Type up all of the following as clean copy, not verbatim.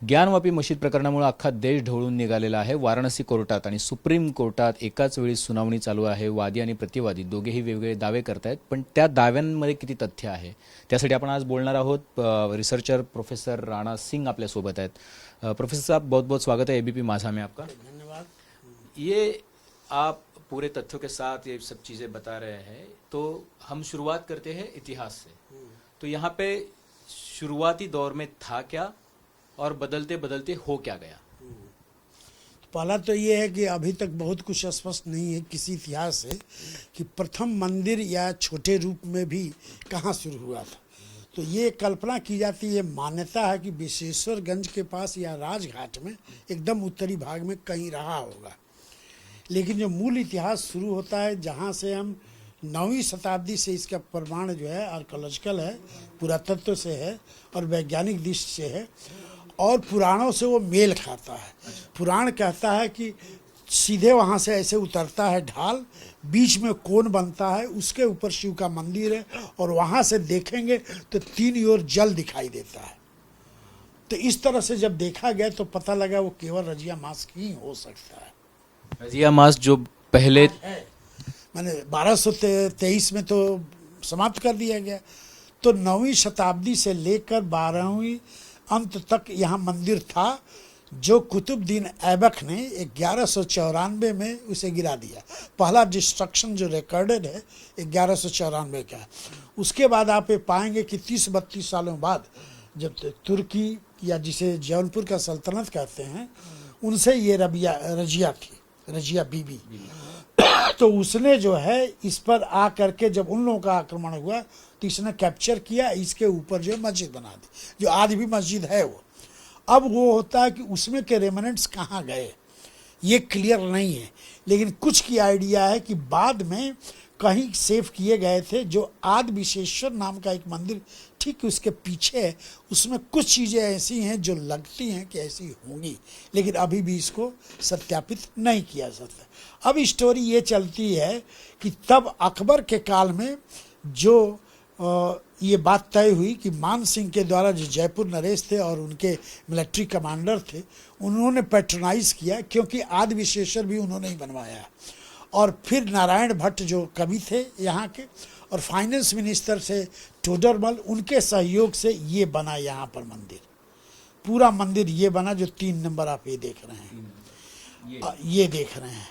ज्ञानवापी मशीद प्रकरणामुळे अख्खा देश ढवळून निघालेला आहे. वाराणसी कोर्टात आणि सुप्रीम कोर्टात एकाच वेळी सुनावणी चालू आहे. वादी आणि प्रतिवादी दोघेही वेगवेगळे दावे करतायत, पण त्या दाव्यांमध्ये किती तथ्य आहे त्यासाठी आपण आज बोलणार आहोत. रिसर्चर प्रोफेसर राणा सिंह आपल्यासोबत आहेत. प्रोफेसर साहब, बहुत बहुत स्वागत है एबीपी माझा में आपका. धन्यवाद. ये आप पूरे तथ्यों के साथ ये सब चीज़ें बता रहे हैं, तो हम शुरुआत करते हैं इतिहास से. तो यहाँ पे शुरुआती दौर में था क्या और बदलते बदलते हो क्या गया? पहला तो ये है कि अभी तक बहुत कुछ स्पष्ट नहीं है किसी इतिहास से कि प्रथम मंदिर या छोटे रूप में भी कहाँ शुरू हुआ था. तो ये कल्पना की जाती है, मान्यता है कि विश्वेश्वरगंज के पास या राजघाट में एकदम उत्तरी भाग में कहीं रहा होगा. लेकिन जो मूल इतिहास शुरू होता है जहाँ से हम 9वीं शताब्दी से इसका प्रमाण जो है आर्कोलॉजिकल है, पुरातत्व से है और वैज्ञानिक दृष्टि से है और पुराणों से वो मेल खाता है. पुराण कहता है कि सीधे वहाँ से ऐसे उतरता है ढाल, बीच में कोन बनता है, उसके ऊपर शिव का मंदिर है और वहाँ से देखेंगे तो तीन ओर जल दिखाई देता है. तो इस तरह से जब देखा गया तो पता लगा वो केवल रजिया मास ही हो सकता है. रजिया मास जो पहले मैंने 1223 में तो समाप्त कर दिया गया. तो 9वीं शताब्दी से लेकर 12वीं अंत तक यहाँ मंदिर था जो कुतुबुद्दीन ऐबक ने 1194 में उसे गिरा दिया. पहला डिस्ट्रक्शन जो रिकॉर्डेड है 1194 का है. उसके बाद आप ये पाएंगे कि 30-32 सालों बाद जब तुर्की या जिसे जौनपुर का सल्तनत कहते हैं उनसे ये रजिया थी, रजिया बीबी. तो उसने जो है इस पर आ करके जब उन लोगों का आक्रमण हुआ तो इसने कैप्चर किया, इसके ऊपर जो मस्जिद बना दी जो आज भी मस्जिद है वो. अब वो होता है कि उसमें के रेमिनेंट्स कहाँ गए ये क्लियर नहीं है, लेकिन कुछ की आइडिया है कि बाद में कहीं सेव किए गए थे. जो आदि विश्वेश्वर नाम का एक मंदिर ठीक उसके पीछे है, उसमें कुछ चीज़ें ऐसी हैं जो लगती हैं कि ऐसी होंगी, लेकिन अभी भी इसको सत्यापित नहीं किया सकता. अब स्टोरी ये चलती है कि तब अकबर के काल में जो ये बात तय हुई कि मान सिंह के द्वारा जो जयपुर नरेश थे और उनके मिलिट्री कमांडर थे उन्होंने पैट्रोनाइज किया, क्योंकि आदि विश्वेश्वर भी उन्होंने ही बनवाया. और फिर नारायण भट्ट जो कवि थे यहाँ के और फाइनेंस मिनिस्टर से टोडरमल, उनके सहयोग से ये बना यहाँ पर मंदिर. पूरा मंदिर ये बना जो 3 नंबर आप ये देख रहे हैं, ये देख रहे हैं.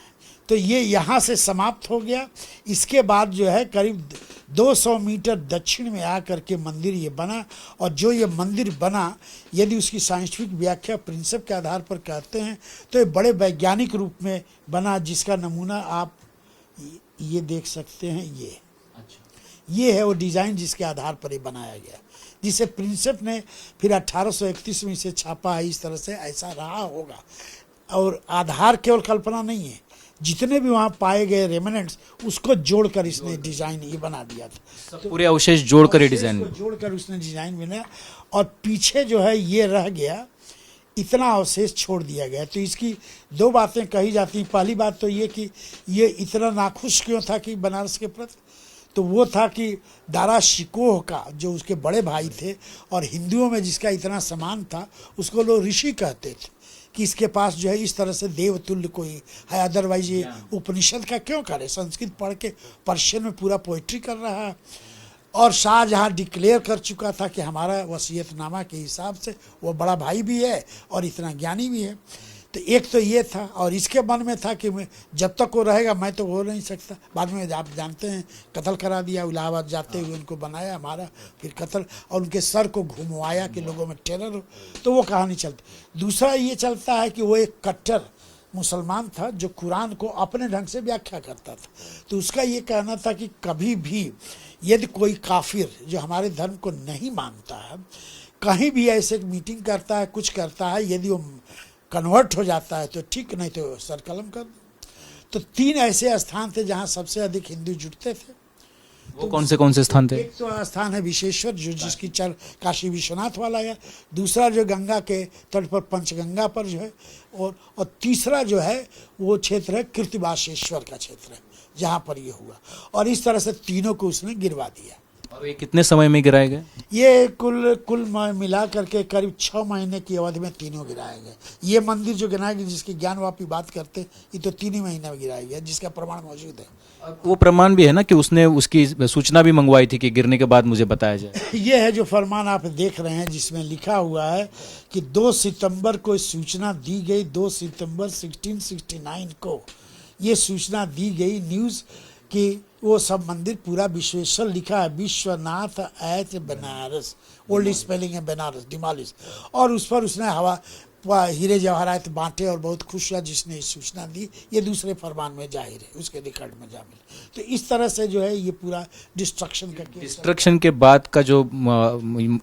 तो ये यहाँ से समाप्त हो गया. इसके बाद जो है करीब 200 मीटर दक्षिण में आकर के मंदिर ये बना. और जो ये मंदिर बना, यदि उसकी साइंटिफिक व्याख्या प्रिंसिप के आधार पर करते हैं तो ये बड़े वैज्ञानिक रूप में बना, जिसका नमूना आप ये देख सकते हैं. ये है वो डिज़ाइन जिसके आधार पर ये बनाया गया, जिसे प्रिंसिप ने फिर 1831 में इसे छापा है. इस तरह से ऐसा रहा होगा. और आधार केवल कल्पना नहीं है, जितने भी वहाँ पाए गए रेमिनेंट्स उसको जोड़कर इसने डिज़ाइन ये बना दिया था. तो पूरे अवशेष जोड़कर डिज़ाइन जोड़कर उसने डिज़ाइन बनाया. और पीछे जो है ये रह गया, इतना अवशेष छोड़ दिया गया. तो इसकी 2 बातें कही जाती हैं. पहली बात तो ये कि ये इतना नाखुश क्यों था कि बनारस के प्रति, तो वो था कि दारा शिकोह का जो उसके बड़े भाई थे और हिंदुओं में जिसका इतना सम्मान था उसको लोग ऋषि कहते थे कि इसके पास जो है इस तरह से देवतुल्य कोई है. अदरवाइज ये उपनिषद का क्यों करे, संस्कृत पढ़ के पर्शियन में पूरा पोइट्री कर रहा है. और शाहजहाँ डिक्लेयर कर चुका था कि हमारा वसीयतनामा के हिसाब से वो बड़ा भाई भी है और इतना ज्ञानी भी है. तो एक तो ये था. और इसके मन में था कि जब तक वो रहेगा मैं तो हो नहीं सकता. बाद में आप जानते हैं कत्ल करा दिया, इलाहाबाद जाते हुए उनको बनाया हमारा, फिर कत्ल और उनके सर को घुमवाया कि लोगों में टेरर हो. तो वो कहानी चलती. दूसरा ये चलता है कि वो एक कट्टर मुसलमान था जो कुरान को अपने ढंग से व्याख्या करता था. तो उसका ये कहना था कि कभी भी यदि कोई काफिर जो हमारे धर्म को नहीं मानता है कहीं भी ऐसे मीटिंग करता है, कुछ करता है, यदि वो कन्वर्ट हो जाता है तो ठीक, नहीं तो सर कलम कर. तो 3 ऐसे स्थान थे जहाँ सबसे अधिक हिंदू जुटते थे. वो कौन से स्थान थे? एक तो स्थान है विश्वेश्वर जो जिसकी चर काशी विश्वनाथ वाला है. दूसरा जो गंगा के तट पर पंचगंगा पर जो है. और तीसरा जो है वो क्षेत्र है कृतिवासेश्वर का क्षेत्र है जहाँ पर ये हुआ. और इस तरह से तीनों को उसने गिरवा दिया. और ये कितने समय में गिराए गए? ये कुल मिला करके करीब 6 महीने की अवधि में तीनों गिराए गए। ये मंदिर जो गिराए गए, जिसकी ज्ञानवापी बात करते, ये तो 3 ही महीने में गिराया गया, जिसका प्रमाण मौजूद है। वो प्रमाण भी है ना कि उसने उसकी सूचना भी मंगवाई थी कि गिरने के बाद मुझे बताया जाए। ये है जो फरमान आप देख रहे हैं, जिसमें लिखा हुआ है कि 2 सितंबर को सूचना दी गई। 2 सितंबर 1669 को ये सूचना दी गई न्यूज़ कि वो सब मंदिर पूरा विश्वेश्वर लिखा है, Vishwanath at Banaras, old spelling है बनारस डिमालिस, और उस पर उसने हीरे जवाहरात बांटे और बहुत खुश हुआ जिसने इस सूचना दी। ये दूसरे फरमान में जाहिर है, उसके रिकॉर्ड में जामिल। तो इस तरह से जो है ये पूरा डिस्ट्रक्शन का केस। डिस्ट्रक्शन के बाद का जो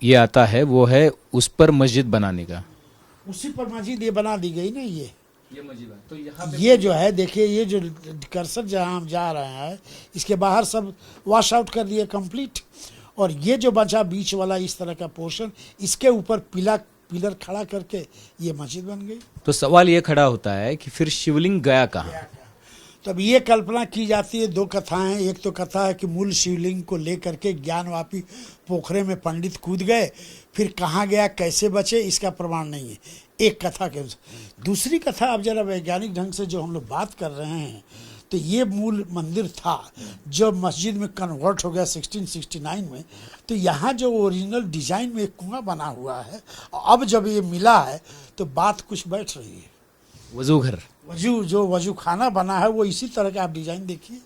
ये आता है वो है उस पर मस्जिद बनाने का। उसी पर मस्जिद ये बना दी गई ना। ये मस्जिद तो यहाँ ये जो है देखिए, ये जो कर्सर जहाँ हम जा रहे हैं, इसके बाहर सब वॉश आउट कर दिए कंप्लीट, और ये जो बचा बीच वाला इस तरह का पोर्शन, इसके ऊपर पिलर खड़ा करके ये मस्जिद बन गई। तो सवाल ये खड़ा होता है कि फिर शिवलिंग गया कहाँ? तो अब ये कल्पना की जाती है, 2 कथाएं हैं। एक तो कथा है कि मूल शिवलिंग को लेकर के ज्ञानवापी पोखरे में पंडित कूद गए, फिर कहाँ गया, कैसे बचे, इसका प्रमाण नहीं है, एक कथा के अनुसार। दूसरी कथा, अब जरा वैज्ञानिक ढंग से जो हम लोग बात कर रहे हैं, तो ये मूल मंदिर था जो मस्जिद में कन्वर्ट हो गया 1669 में। तो यहाँ जो ओरिजिनल डिजाइन में एक कुआं बना हुआ है, अब जब ये मिला है तो बात कुछ बैठ रही है। वजू घर, वजू खाना बना है, वो इसी तरह का आप डिजाइन देखिए,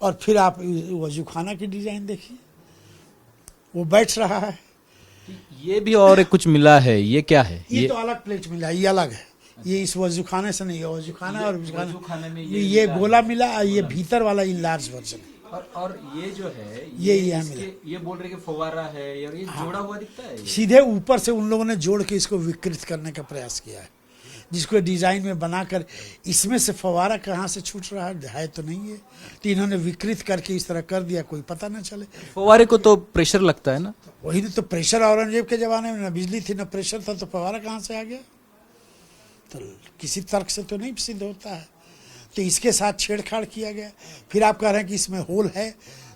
और फिर आप वजू खाना की डिजाइन देखिए, वो बैठ रहा है। ये भी और एक कुछ मिला है, ये क्या है? ये तो अलग प्लेट मिला, ये अलग है, ये इस वजू खाने से नहीं है। वजू खाना और वजू खाने में ये गोला मिला, और ये भीतर वाला इनलार्ज वर्जन है। और ये जो है ये मिला, ये बोल रहे कि फव्वारा है और ये जोड़ा हुआ दिखता है। सीधे ऊपर से उन लोगों ने जोड़ के इसको विकृत करने का प्रयास किया है, जिसको डिजाइन में बनाकर। इसमें से फव्वारा कहाँ से छूट रहा है तो नहीं है, तो इन्होंने विकृत करके इस तरह कर दिया, कोई पता ना चले। फव्वारे को तो प्रेशर लगता है ना। वही तो प्रेशर, औरंगजेब के जमाने में ना बिजली थी ना प्रेशर था, तो फव्वारा कहाँ से आ गया? तो किसी तर्क से तो नहीं सिद्ध होता है। तो इसके साथ छेड़छाड़ किया गया। फिर आप कह रहे हैं कि इसमें होल है,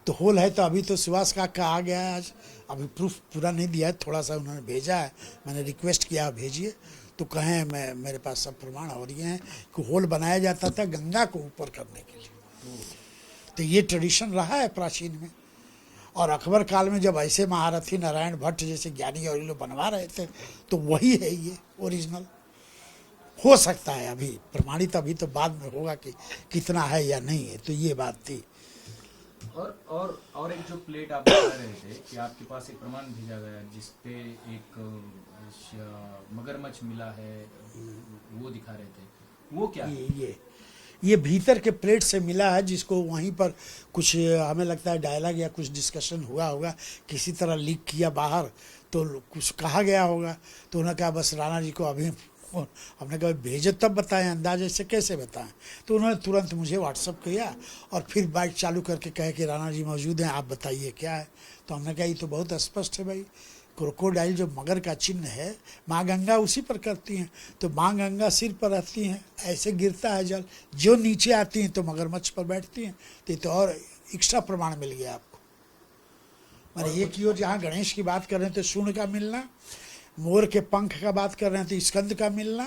तो होल है तो अभी तो सुभाष का आ गया है आज, अभी प्रूफ पूरा नहीं दिया है, थोड़ा सा उन्होंने भेजा है, मैंने रिक्वेस्ट किया भेजिए, तो कहें मेरे पास सब प्रमाण और ये हैं कि होल बनाया जाता था गंगा को ऊपर करने के लिए। तो ये ट्रेडिशन रहा है प्राचीन में। और अकबर काल में जब ऐसे महारथी नारायण भट्ट जैसे ज्ञानी और लोग बनवा रहे थे, तो वही है ये ओरिजिनल। हो सकता है अभी प्रमाणित, अभी तो बाद में होगा कि कितना है या नहीं है। तो ये बात थी। और एक जो प्लेट आप बता रहे थे कि आपके पास एक प्रमाण भेजा गया जिसपे एक मगरमच्छ मिला है, वो दिखा रहे थे, वो क्या है? ये भीतर के प्लेट से मिला है, जिसको वहीं पर कुछ हमें लगता है डायलॉग या कुछ डिस्कशन हुआ होगा, किसी तरह लीक किया बाहर, तो कुछ कहा गया होगा, तो उन्होंने कहा बस राणा जी को अभी, हमने कहा भेजो तब बताएं, अंदाजे से कैसे बताएं। तो उन्होंने तुरंत मुझे व्हाट्सअप किया और फिर बाइक चालू करके कहे कि राणा जी मौजूद हैं, आप बताइए क्या है। तो हमने कहा ये तो बहुत स्पष्ट है भाई, क्रोकोडाइल जो मगर का चिन्ह है, माँ गंगा उसी पर करती हैं, तो माँ गंगा सिर पर रहती हैं, ऐसे गिरता है जल, जो नीचे आती हैं तो मगरमच्छ पर बैठती हैं। तो ये तो और एक्स्ट्रा प्रमाण मिल गया आपको। मैंने एक ही ओर जहाँ गणेश की बात कर रहे हैं तो शून्य का मिलना, मोर के पंख का बात कर रहे हैं तो स्कंद का मिलना,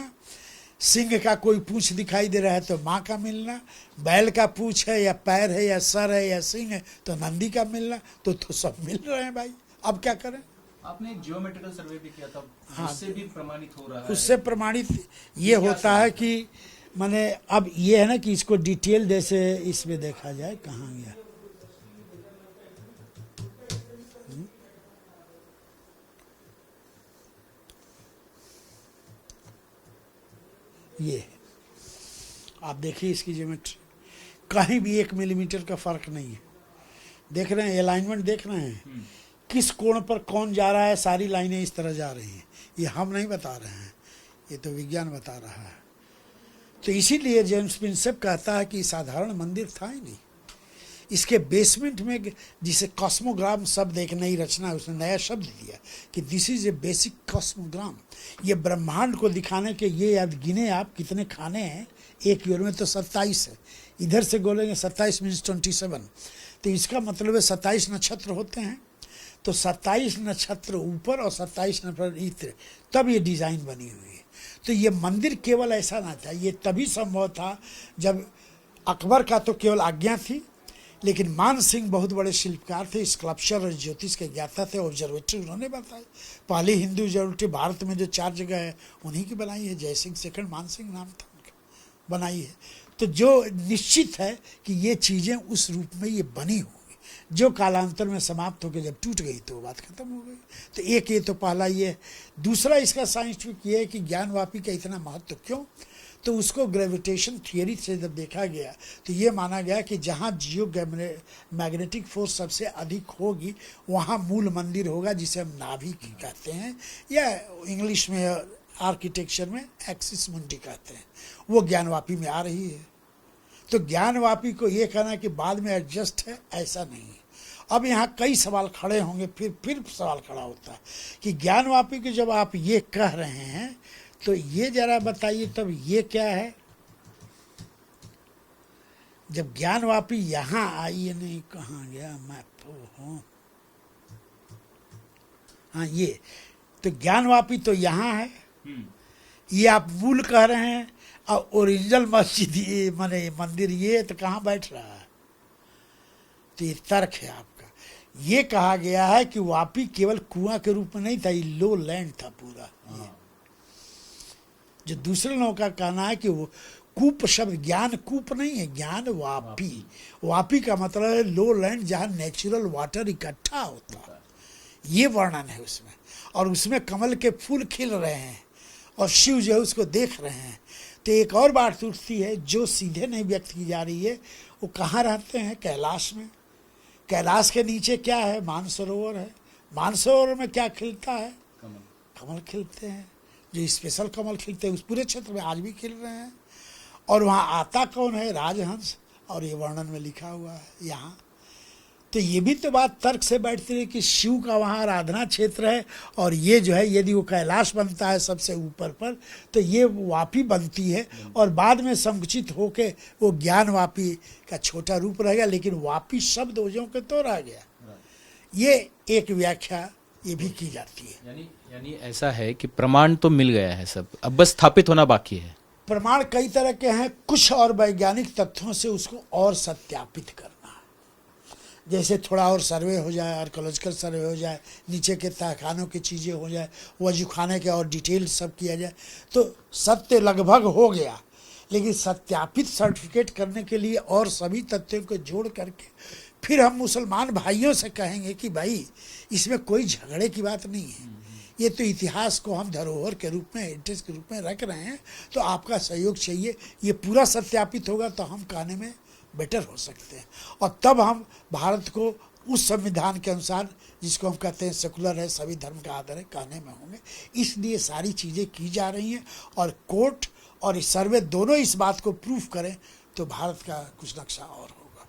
सिंह का कोई पूंछ दिखाई दे रहा है तो माँ का मिलना, बैल का पूंछ है या पैर है या सर है या सिंह है तो नंदी का मिलना। तो सब मिल रहे हैं भाई, अब क्या करें। आपने एक जियोमेट्रिकल सर्वे भी किया था, हाँ, उससे भी प्रमाणित हो रहा है। उससे प्रमाणित ये होता है कि माने अब ये है ना कि इसको डिटेल जैसे इसमें देखा जाए, कहाँ गया ये, आप देखिए इसकी ज्योमेट्री, कहीं भी 1 मिलीमीटर का फर्क नहीं है। देख रहे हैं अलाइनमेंट, देख रहे हैं किस कोण पर कौन जा रहा है, सारी लाइनें इस तरह जा रही हैं। ये हम नहीं बता रहे हैं, ये तो विज्ञान बता रहा है। तो इसीलिए जेम्स प्रिंसेप कहता है कि साधारण मंदिर था ही नहीं, इसके बेसमेंट में जिसे कॉस्मोग्राम शब्द एक नई रचना, उसने नया शब्द दिया कि दिस इज ए बेसिक कॉस्मोग्राम। ये ब्रह्मांड को दिखाने के, ये याद गिने आप कितने खाने हैं, एक ईयर में तो 27 है, इधर से बोलेंगे 27 मीन्स 27, तो इसका मतलब है 27 नक्षत्र होते हैं। तो 27 नक्षत्र ऊपर और 27 नक्षत्र इत्र, तब ये डिज़ाइन बनी हुई है। तो ये मंदिर केवल ऐसा ना था, ये तभी संभव था जब अकबर का तो केवल आज्ञा थी, लेकिन मान सिंह बहुत बड़े शिल्पकार थे, स्कल्पचर और ज्योतिष के ज्ञाता थे, ऑब्जर्वेटरी उन्होंने बताई। पहली हिंदू ऑब्जर्वेटरी भारत में जो 4 जगह है उन्हीं की बनाई है, जय सिंह सेकंड, मान सिंह नाम था उनका, बनाई है। तो जो निश्चित है कि ये चीज़ें उस रूप में ये बनी होगी, जो कालांतर में समाप्त होकर जब टूट गई तो वो बात खत्म हो गई। तो एक ये तो पहला ये है। दूसरा इसका साइंटिफिक ये है कि ज्ञानवापी का इतना महत्व क्यों, तो उसको ग्रेविटेशन थियरी से जब देखा गया तो ये माना गया कि जहाँ जियो मैग्नेटिक फोर्स सबसे अधिक होगी वहाँ मूल मंदिर होगा, जिसे हम नाभि कहते हैं, या इंग्लिश में आर्किटेक्चर में एक्सिस मुंडी कहते हैं, वो ज्ञानवापी में आ रही है। तो ज्ञानवापी को ये कहना कि बाद में एडजस्ट है, ऐसा नहीं है। अब यहाँ कई सवाल खड़े होंगे, फिर सवाल खड़ा होता है कि ज्ञानवापी को जब आप ये कह रहे हैं तो ये जरा बताइए तब ये क्या है। जब ज्ञानवापी यहाँ आई, ये नहीं कहाँ गया मैं तो हूँ, हाँ ये तो ज्ञानवापी तो यहाँ है, ये आप मूल कह रहे हैं, और ओरिजिनल मस्जिद ये माने मंदिर ये तो कहाँ बैठ रहा है। तो ये तर्क है आपका। ये कहा गया है कि वापी केवल कुआं के रूप में नहीं था, ये लो लैंड था पूरा। जो दूसरे लोगों का कहना है कि वो कूप शब्द ज्ञान कूप नहीं है, ज्ञान वापी। वापी का मतलब है लो लैंड, जहाँ नेचुरल वाटर इकट्ठा होता है, ये वर्णन है उसमें। और उसमें कमल के फूल खिल रहे हैं और शिव जो है उसको देख रहे हैं। तो एक और बात उठती है जो सीधे नहीं व्यक्त की जा रही है, वो कहाँ रहते हैं? कैलाश में। कैलाश के नीचे क्या है? मानसरोवर है। मानसरोवर में क्या खिलता है? कमल खिलते हैं, जो स्पेशल कमल खिलते हैं उस पूरे क्षेत्र में आज भी खिल रहे हैं। और वहाँ आता कौन है? राजहंस। और ये वर्णन में लिखा हुआ है यहाँ। तो ये भी तो बात तर्क से बैठती है कि शिव का वहाँ आराधना क्षेत्र है, और ये जो है यदि वो कैलाश बनता है सबसे ऊपर पर, तो ये वापी बनती है, और बाद में संकुचित होके वो ज्ञान वापी का छोटा रूप रहेगा, लेकिन वापी शब्द वजहों के तो रह गया। ये एक व्याख्या ये भी की जाती है। यानी ऐसा है कि प्रमाण तो मिल गया है सब, अब बस स्थापित होना बाकी है। प्रमाण कई तरह के हैं, कुछ और वैज्ञानिक तथ्यों से उसको और सत्यापित करना, जैसे थोड़ा और सर्वे हो जाए, आर्कोलॉजिकल सर्वे हो जाए, नीचे के तहखानों की चीज़ें हो जाए, वजूखाने के और डिटेल सब किया जाए, तो सत्य लगभग हो गया। लेकिन सत्यापित सर्टिफिकेट करने के लिए और सभी तथ्यों को जोड़ करके फिर हम मुसलमान भाइयों से कहेंगे कि भाई इसमें कोई झगड़े की बात नहीं है, ये तो इतिहास को हम धरोहर के रूप में, हेरिटेज के रूप में रख रहे हैं, तो आपका सहयोग चाहिए। ये पूरा सत्यापित होगा तो हम कहने में बेटर हो सकते हैं, और तब हम भारत को उस संविधान के अनुसार, जिसको हम कहते हैं सेकुलर है, सभी धर्म का आदर है, कहने में होंगे। इसलिए सारी चीज़ें की जा रही हैं, और कोर्ट और इस सर्वे दोनों इस बात को प्रूफ करें तो भारत का कुछ नक्शा और होगा।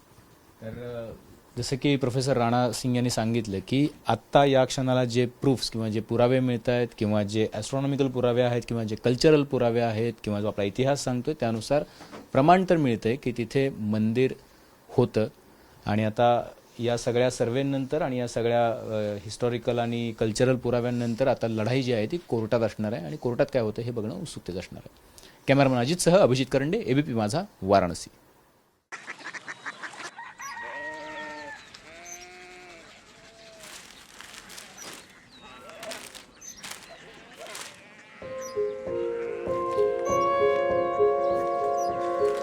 तर जसं की प्रोफेसर राणा सिंग यांनी सांगितलं की आत्ता या क्षणाला जे प्रूफ्स किंवा जे पुरावे मिळत आहेत, किंवा जे ॲस्ट्रॉनॉमिकल पुरावे आहेत, किंवा जे कल्चरल पुरावे आहेत, किंवा जो आपला इतिहास सांगतोय त्यानुसार प्रमाण तर मिळतंय की तिथे मंदिर होतं. आणि आता या सगळ्या सर्वेनंतर आणि या सगळ्या हिस्टॉरिकल आणि कल्चरल पुराव्यांनंतर आता लढाई जी आहे ती कोर्टात असणार आहे, आणि कोर्टात काय होतं हे बघणं उत्सुकतेचं असणार आहे. कॅमेरामन अजितसह अभिजित करंडे, एबीपी माझा, वाराणसी.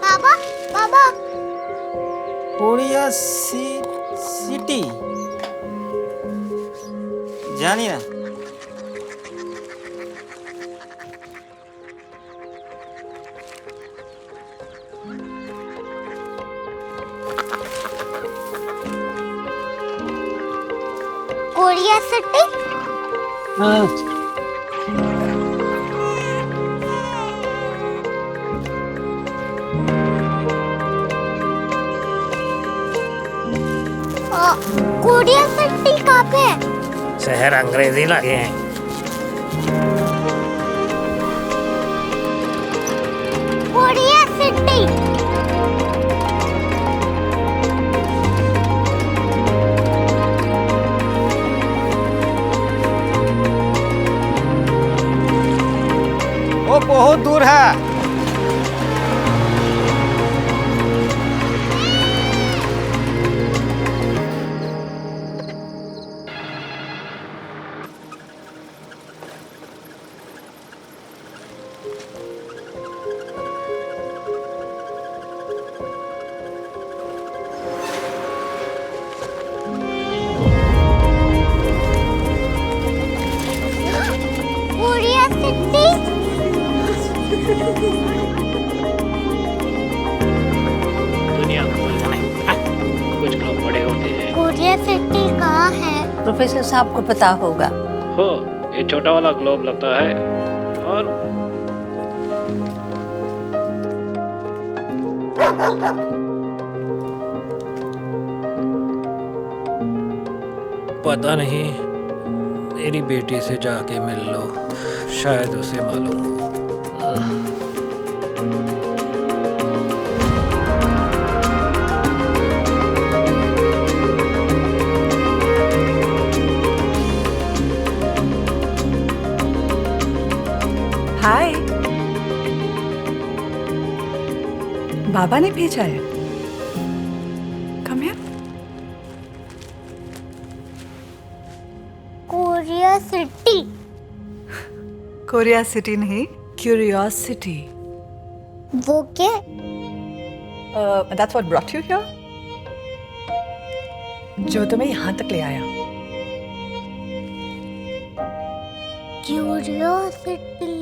बाबा बाबा कोरिया सिटी जानी ना. कोरिया सिटी कोरिया सिटी कहाँ पे है? शहर अंग्रेजी लगे हैं. कोरिया सिटी वो बहुत दूर है। कोरिया सिटी दुनिया कुछ लोग बड़े होते हैं। कोरिया सिटी कहाँ है? प्रोफेसर साहब को पता होगा। हो, ये छोटा वाला ग्लोब लगता है और पता नहीं, मेरी बेटी से जाके मिल लो, शायद उसे मालूम हो। हाय, बाबा ने भेजा है। Come here. Korea city Korea city नहीं, क्यूरियोसिटी। वो क्या? That's what brought you here. जो तुम्हें यहाँ तक ले आया। क्यूरियोसिटी।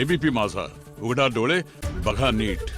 एबीपी माझा, उघडा डोळे बघा नीट.